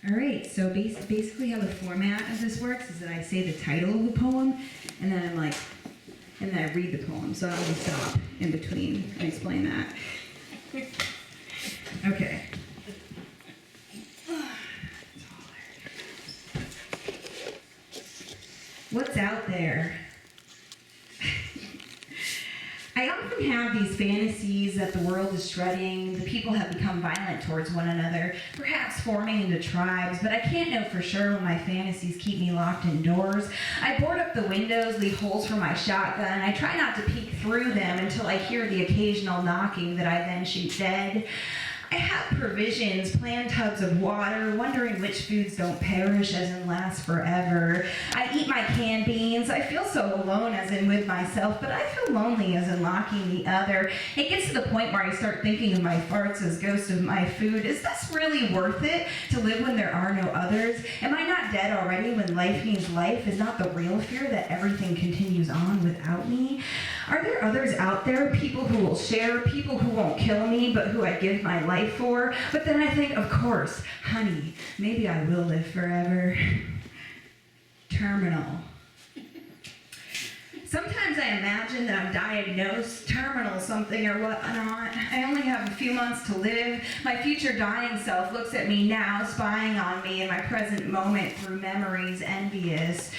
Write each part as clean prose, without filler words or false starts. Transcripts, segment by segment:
All right, so basically how the format of this works is that I say the title of the poem, and then and then I read the poem, so I don't stop in between and explain that. Okay. What's out there? I often have these fantasies that the world is shredding, the people have become violent towards one another, perhaps forming into tribes, but I can't know for sure when my fantasies keep me locked indoors. I board up the windows, leave holes for my shotgun, and I try not to peek through them until I hear the occasional knocking that I then shoot dead. I have provisions, planned tubs of water, wondering which foods don't perish as in last forever. I eat my canned beans. I feel so alone as in with myself, but I feel lonely as in locking the other. It gets to the point where I start thinking of my farts as ghosts of my food. Is this really worth it to live when there are no others? Am I not dead already when life means life? Is not the real fear that everything continues on without me? Are there others out there, people who will share, people who won't kill me, but who I give my life for? But then I think, of course, honey, maybe I will live forever. Terminal. Sometimes I imagine that I'm diagnosed, terminal something or whatnot. I only have a few months to live. My future dying self looks at me now, spying on me in my present moment through memories envious.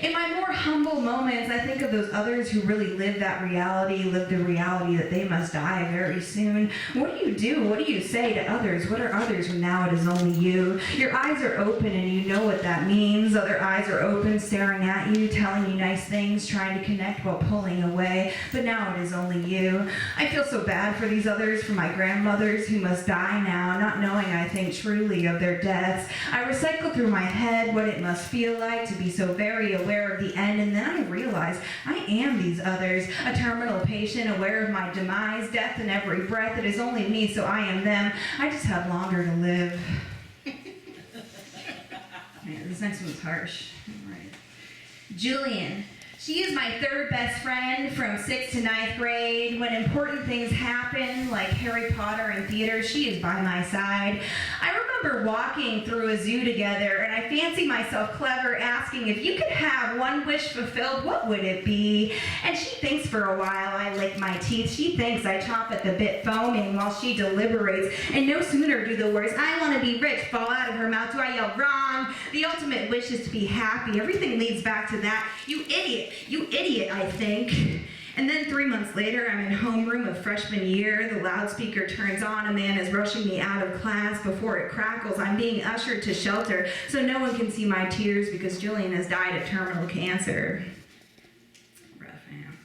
In my more humble moments, I think of those others who really live that reality, live the reality that they must die very soon. What do you do? What do you say to others? What are others when now it is only you? Your eyes are open and you know what that means. Other eyes are open, staring at you, telling you nice things, trying to connect while pulling away. But now it is only you. I feel so bad for these others, for my grandmothers who must die now, not knowing, I think, truly of their deaths. I recycle through my head what it must feel like to be so very aware of the end, and then I realize I am these others, a terminal patient aware of my demise, death in every breath. It is only me, so I am them. I just have longer to live. Man, this next one's harsh. All right. Julian. She is my third best friend from 6th to 9th grade. When important things happen, like Harry Potter and theater, she is by my side. I remember walking through a zoo together, and I fancy myself clever, asking if you could have one wish fulfilled, what would it be? And she thinks for a while. I lick my teeth. She thinks I chomp at the bit, foaming while she deliberates. And no sooner do the words, I want to be rich, fall out of her mouth, do I yell, wrong? The ultimate wish is to be happy. Everything leads back to that. You idiot, I think. And then 3 months later, I'm in homeroom of freshman year. The loudspeaker turns on. A man is rushing me out of class. Before it crackles, I'm being ushered to shelter so no one can see my tears because Julian has died of terminal cancer. Rough, man.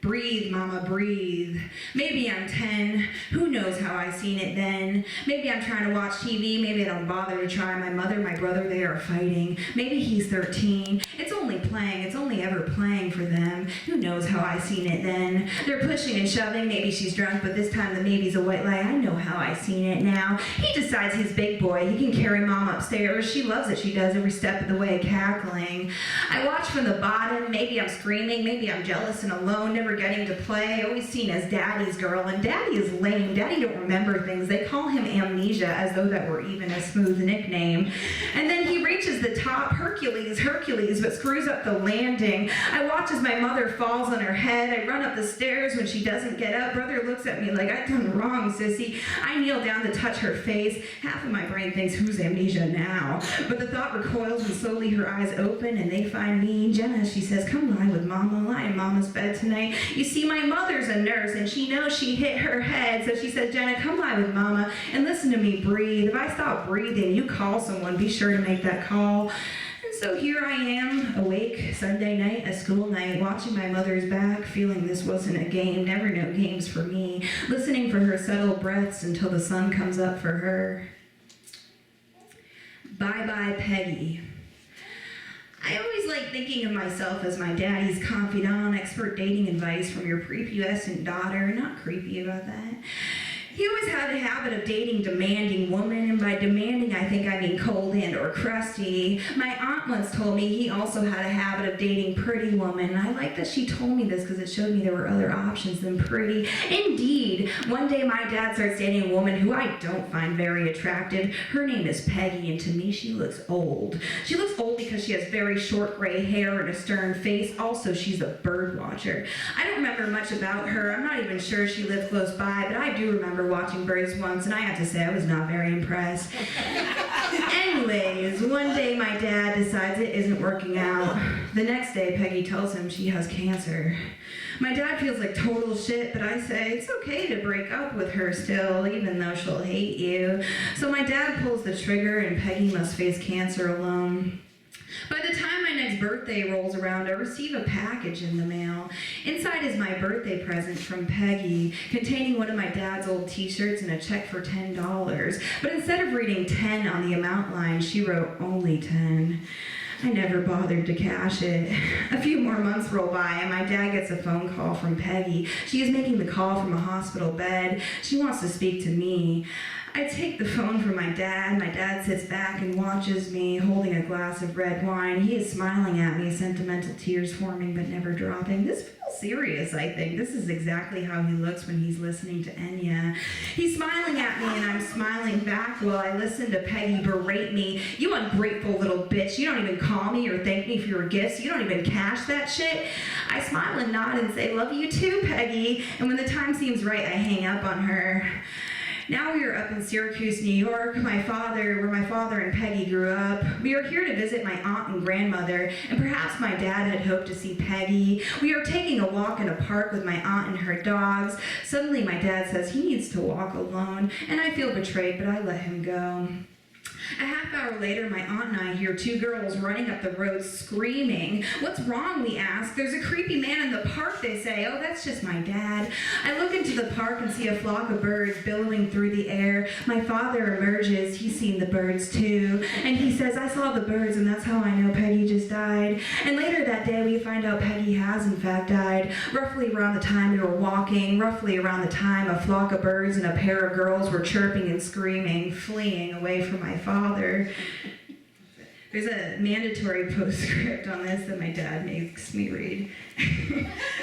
Breathe, mama, breathe. Maybe I'm 10. Who knows how I seen it then? Maybe I'm trying to watch TV. Maybe I don't bother to try. My mother, my brother, they are fighting. Maybe he's 13. It's only playing. It's only ever playing for them. Who knows how I seen it then? They're pushing and shoving. Maybe she's drunk, but this time the maybe's a white lie. I know how I seen it now. He decides he's big boy. He can carry mom upstairs. She loves it. She does every step of the way, cackling. I watch from the bottom. Maybe I'm screaming. Maybe I'm jealous and alone, never getting to play, always seen as daddy's girl, and daddy is lame. Daddy don't remember things. They call him amnesia as though that were even a smooth nickname. And then he reaches the top, Hercules, but screws up the landing. I watch as my mother falls on her head. I run up the stairs when she doesn't get up. Brother looks at me like, I've done wrong, sissy. I kneel down to touch her face. Half of my brain thinks, who's amnesia now? But the thought recoils and slowly her eyes open and they find me. Jenna, she says, come lie with mama, lie in mama's bed tonight. You see, my mother's a nurse and she knows she hit her head, so she says, Jenna, come lie with mama and listen to me breathe. If I stop breathing, you call someone, be sure to make that call. And so here I am, awake, Sunday night, a school night, watching my mother's back, feeling this wasn't a game, never no games for me, listening for her subtle breaths until the sun comes up for her. Bye-bye, Peggy. I always like thinking of myself as my daddy's confidant, expert dating advice from your prepubescent daughter. Not creepy about that. He always had a habit of dating demanding women, and by demanding I think I mean cold and or crusty. My aunt once told me he also had a habit of dating pretty women, and I like that she told me this because it showed me there were other options than pretty. Indeed, one day my dad starts dating a woman who I don't find very attractive. Her name is Peggy, and to me she looks old. She looks old because she has very short gray hair and a stern face. Also, she's a bird watcher. I don't remember much about her. I'm not even sure she lived close by, but I do remember watching birds once, and I have to say I was not very impressed. Anyways, one day my dad decides it isn't working out. The next day, Peggy tells him she has cancer. My dad feels like total shit, but I say it's okay to break up with her still, even though she'll hate you. So my dad pulls the trigger, and Peggy must face cancer alone. By the time my next birthday rolls around, I receive a package in the mail. Inside is my birthday present from Peggy, containing one of my dad's old t-shirts and a check for $10. But instead of reading 10 on the amount line, she wrote only 10. I never bothered to cash it. A few more months roll by, and my dad gets a phone call from Peggy. She is making the call from a hospital bed. She wants to speak to me. I take the phone from my dad. My dad sits back and watches me, holding a glass of red wine. He is smiling at me, sentimental tears forming but never dropping. This feels serious, I think. This is exactly how he looks when he's listening to Enya. He's smiling at me, and I'm smiling back while I listen to Peggy berate me. You ungrateful little bitch. You don't even call me or thank me for your gifts. You don't even cash that shit. I smile and nod and say, love you too, Peggy. And when the time seems right, I hang up on her. Now we are up in Syracuse, New York, where my father and Peggy grew up. We are here to visit my aunt and grandmother, and perhaps my dad had hoped to see Peggy. We are taking a walk in a park with my aunt and her dogs. Suddenly my dad says he needs to walk alone, and I feel betrayed, but I let him go. A half hour later, my aunt and I hear two girls running up the road screaming. What's wrong, we ask. There's a creepy man in the park, they say. Oh, that's just my dad. I look into the park and see a flock of birds billowing through the air. My father emerges. He's seen the birds too. And he says, I saw the birds, and that's how I know Peggy just died. And later that day, we find out Peggy has in fact died. Roughly around the time we were walking, roughly around the time a flock of birds and a pair of girls were chirping and screaming, fleeing away from my father. There's a mandatory postscript on this that my dad makes me read.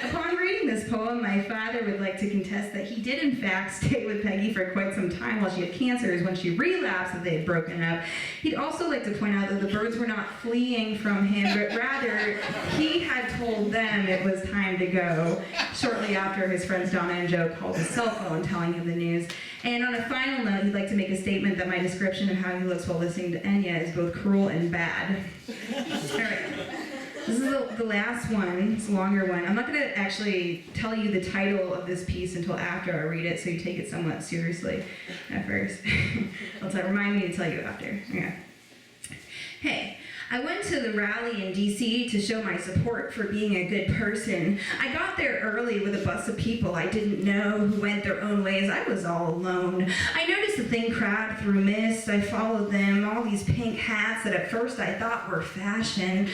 Upon reading this poem, my father would like to contest that he did in fact stay with Peggy for quite some time while she had cancer. When she relapsed, that they had broken up. He'd also like to point out that the birds were not fleeing from him, but rather he had told them it was time to go shortly after his friends Donna and Joe called his cell phone telling him the news. And on a final note, he'd like to make a statement that my description of how he looks while listening to Enya is both cruel and bad. All right. This is the last one. It's a longer one. I'm not going to actually tell you the title of this piece until after I read it, so you take it somewhat seriously at first. Remind me to tell you after. Yeah. Hey. I went to the rally in D.C. to show my support for being a good person. I got there early with a bus of people I didn't know who went their own ways. I was all alone. I noticed a thin crowd through mist. I followed them, all these pink hats that at first I thought were fashion.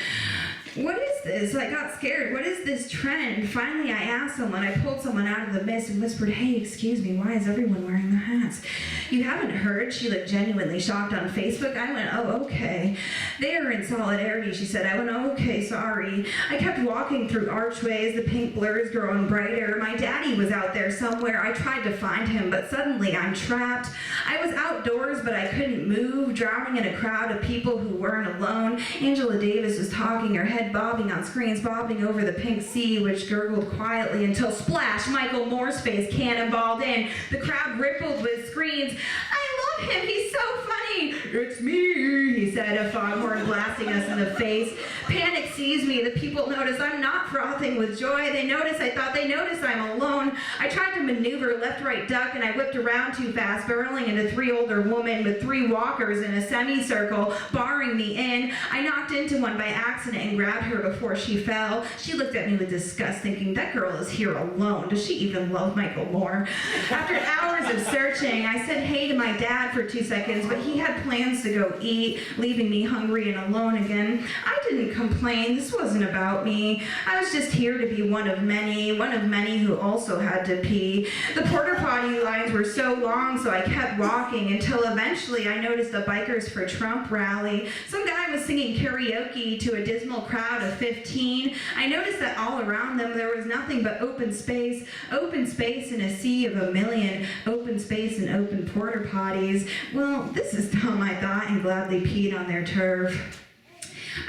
What is this? I got scared. What is this trend? Finally, I asked someone. I pulled someone out of the mist and whispered, hey, excuse me, why is everyone wearing the hats? You haven't heard? She looked genuinely shocked on Facebook. I went, oh, okay. They are in solidarity, she said. I went, oh, okay, sorry. I kept walking through archways, the pink blurs growing brighter. My daddy was out there somewhere. I tried to find him, but suddenly I'm trapped. I was outdoors, but I couldn't move, drowning in a crowd of people who weren't alone. Angela Davis was talking, her head bobbing on screens, bobbing over the pink sea, which gurgled quietly until splash, Michael Moore's face cannonballed in. The crowd rippled with screams. I love him, he's so funny. It's me, he said, a foghorn blasting us in the face. Panic seized me. The people notice I'm not frothing with joy. They thought they noticed I'm alone. I tried to maneuver left, right, duck, and I whipped around too fast, barreling into three older women with three walkers in a semicircle, barring me in. I knocked into one by accident and grabbed her before she fell. She looked at me with disgust, thinking, that girl is here alone. Does she even love Michael Moore? After hours of searching, I said hey to my dad for 2 seconds, but he had plans to go eat. leaving me hungry and alone again. I didn't complain. This wasn't about me. I was just here to be one of many who also had to pee. The porta potty lines were so long, so I kept walking until eventually I noticed a Bikers for Trump rally. Some guy was singing karaoke to a dismal crowd of 15. I noticed that all around them there was nothing but open space in a sea of a million, open space and open porta potties. Well, this is dumb, I thought, and gladly peed on their turf.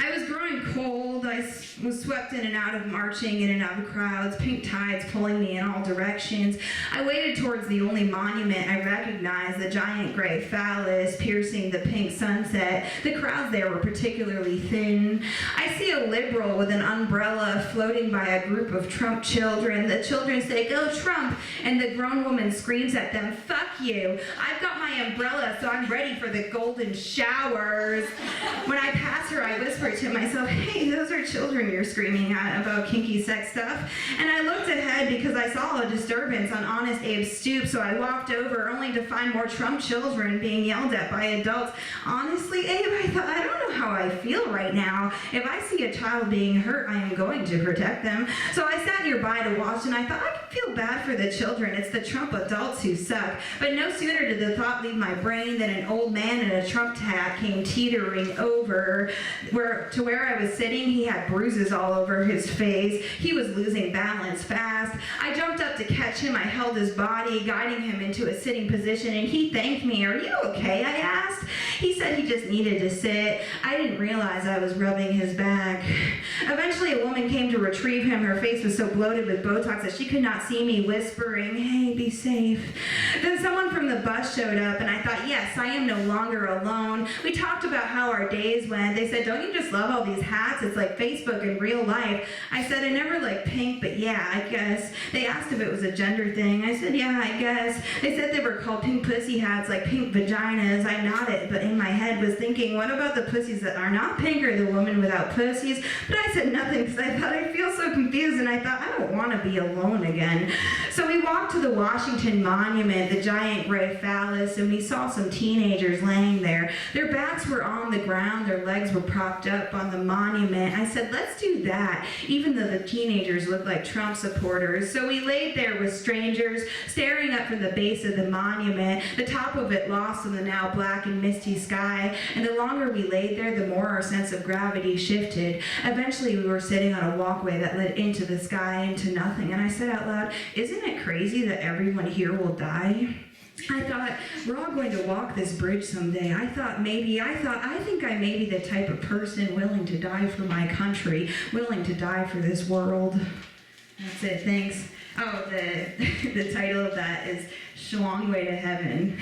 I was growing cold. I was swept in and out of marching, in and out of crowds, pink tides pulling me in all directions. I waded towards the only monument I recognized, the giant gray phallus piercing the pink sunset. The crowds there were particularly thin. I see a liberal with an umbrella floating by a group of Trump children. The children say, "Go Trump," and the grown woman screams at them, "Fuck you. I've got my umbrella, so I'm ready for the golden showers." When I pass her, I whisper to myself, "Hey, those are children you're screaming at about kinky sex stuff." And I looked ahead because I saw a disturbance on Honest Abe's stoop, so I walked over only to find more Trump children being yelled at by adults. Honestly, Abe, I thought, I don't know how I feel right now. If I see a child being hurt, I am going to protect them. So I sat nearby to watch, and I thought, I can feel bad for the children. It's the Trump adults who suck. But no sooner did the thought leave my brain than an old man in a Trump hat came teetering over to where I was sitting. He had bruises all over his face. He was losing balance fast. I jumped up to catch him. I held his body, guiding him into a sitting position, and he thanked me. "Are you okay?" I asked. He said he just needed to sit. I didn't realize I was rubbing his back. Eventually, a woman came to retrieve him. Her face was so bloated with Botox that she could not see me, whispering, "Hey, be safe." Then someone from the bus showed up, and I thought, yes, I am no longer alone. We talked about how our days went. They said, "Don't you just love all these hats? It's like Facebook in real life." I said, "I never liked pink, but yeah, I guess." They asked if it was a gender thing. I said, "Yeah, I guess." They said they were called pink pussy hats, like pink vaginas. I nodded, but in my head was thinking, what about the pussies that are not pink or the woman without pussies? But I said nothing because I thought I feel so confused, and I thought, I don't want to be alone again. So we walked to the Washington Monument, the giant gray phallus, and we saw some teenagers laying there. Their backs were on the ground, their legs were propped up on the monument. I said, let's do that, even though the teenagers looked like Trump supporters. So we laid there with strangers, staring up from the base of the monument, the top of it lost in the now black and misty sky. And the longer we laid there, the more our sense of gravity shifted. Eventually, we were sitting on a walkway that led into the sky, into nothing. And I said out loud, "Isn't it crazy that everyone here will die?" I thought, we're all going to walk this bridge someday. I think I may be the type of person willing to die for my country, willing to die for this world. That's it, thanks. Oh, the title of that is Shalong Way to Heaven.